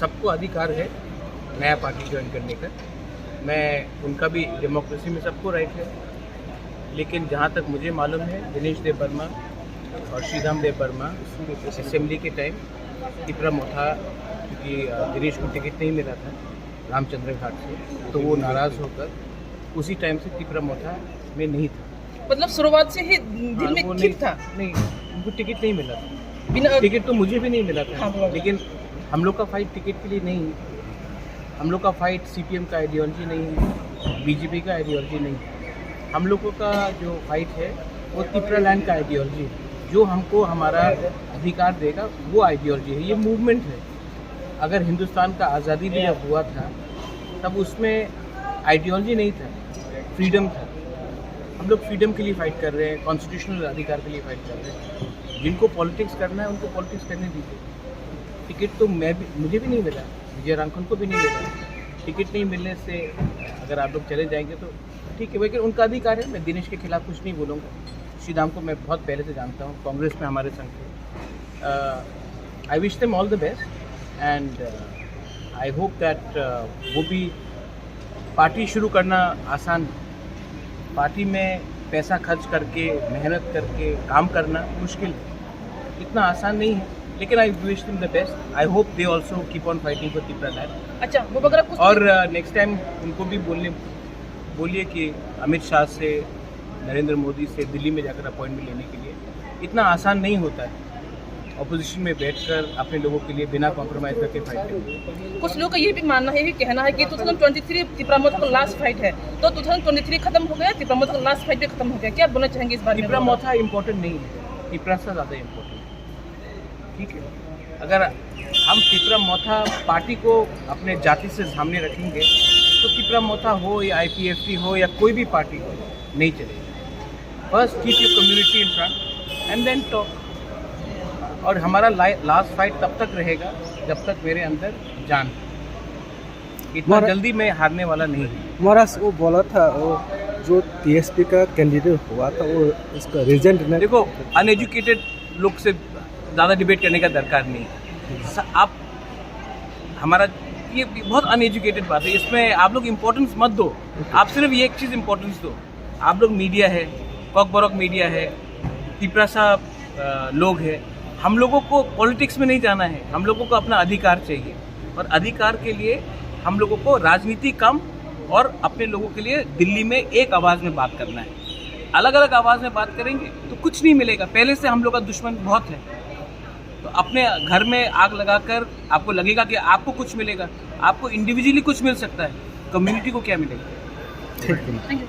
सबको अधिकार है नया पार्टी ज्वाइन करने का। मैं उनका भी डेमोक्रेसी में सबको राइट है, लेकिन जहाँ तक मुझे मालूम है दिनेश देव वर्मा और श्रीराम देव वर्मा असेंबली के टाइम तिपरा मोथा, क्योंकि दिनेश को टिकट नहीं मिला था रामचंद्र घाट से, तो वो नाराज़ होकर उसी टाइम से तिपरा मोथा में नहीं था। मतलब शुरुआत से ही दिल में ठीक था? नहीं, उनको टिकट नहीं मिला था। बिना टिकट तो मुझे भी नहीं मिला था। हाँ, लेकिन हम लोग का फाइट टिकट के लिए नहीं है। हम लोग का फाइट सीपीएम का आइडियोलॉजी नहीं है, बीजेपी का आइडियोलॉजी नहीं है। हम लोगों का जो फाइट है वो तिपरा लैंड का आइडियोलॉजी है, जो हमको हमारा अधिकार देगा, वो आइडियोलॉजी है। ये मूवमेंट है। अगर हिंदुस्तान का आज़ादी भी जब हुआ था तब उसमें आइडियोलॉजी नहीं था, फ्रीडम था। हम लोग फ्रीडम के लिए फाइट कर रहे हैं, कॉन्स्टिट्यूशनल अधिकार के लिए फाइट कर रहे हैं। जिनको पॉलिटिक्स करना है उनको पॉलिटिक्स करने दीजिए। टिकट तो मुझे भी नहीं मिला, विजय रांखन को भी नहीं मिला। टिकट नहीं मिलने से अगर आप लोग चले जाएंगे तो ठीक है, लेकिन उनका अधिकार है। मैं दिनेश के खिलाफ कुछ नहीं बोलूँगा। श्रीराम को मैं बहुत पहले से जानता हूँ, कांग्रेस में हमारे संग थे। I wish them all the best and I hope that वो भी पार्टी शुरू करना आसान है। पार्टी में पैसा खर्च करके, मेहनत करके काम करना मुश्किल है, इतना आसान नहीं है। लेकिन I wish them the best. I hope they also keep on fighting for Tipra land. अच्छा, वो वगैरह कुछ और नेक्स्ट टाइम उनको भी बोलिए कि अमित शाह से, नरेंद्र मोदी से दिल्ली में जाकर अपॉइंटमेंट लेने के लिए इतना आसान नहीं होता है। अपोजिशन में बैठकर अपने लोगों के लिए बिना कॉम्प्रोमाइज़ करके फाइट करना। कुछ लोगों का ये भी मानना है, ये कहना है कि 2023 तिपरा मोथा का लास्ट फाइट है, तो 2023 खत्म हो गया, तिपरा मोथा का लास्ट फाइट भी खत्म हो गया। क्या बोलना चाहेंगे इस बारे में? तिपरा मोथा इम्पोर्टेंट नहीं है, तिपरा से ज़्यादा इम्पोर्टेंट है। ठीक है, अगर हम तिपरा मोथा पार्टी को अपने जाति से सामने रखेंगे तो तिपरा मोथा हो या IPFT हो या कोई भी पार्टी हो, नहीं चलेगा। First keep your community in front and then talk. और हमारा लास्ट फाइट तब तक रहेगा जब तक मेरे अंदर जान है। इतना जल्दी मैं हारने वाला नहीं हूँ। महाराज वो बोला था, वो जो TSP का कैंडिडेट हुआ था, वो उसका रिजल्ट नहीं। देखो, अनएजुकेटेड लोग से ज़्यादा डिबेट करने का दरकार नहीं है। आप हमारा ये बहुत अनएजुकेटेड बात है, इसमें आप लोग इम्पोर्टेंस मत दो। आप सिर्फ ये एक चीज़ इम्पोर्टेंस दो। आप लोग मीडिया है, कॉकबरॉक मीडिया है, तिपरा साहब लोग हैं। हम लोगों को पॉलिटिक्स में नहीं जाना है, हम लोगों को अपना अधिकार चाहिए। और अधिकार के लिए हम लोगों को राजनीति कम और अपने लोगों के लिए दिल्ली में एक आवाज़ में बात करना है। अलग अलग आवाज़ में बात करेंगे तो कुछ नहीं मिलेगा। पहले से हम लोग का दुश्मन बहुत है, तो अपने घर में आग लगाकर आपको लगेगा कि आपको कुछ मिलेगा। आपको इंडिविजुअली कुछ मिल सकता है, कम्युनिटी को क्या मिलेगा? ठीक है। Thank you.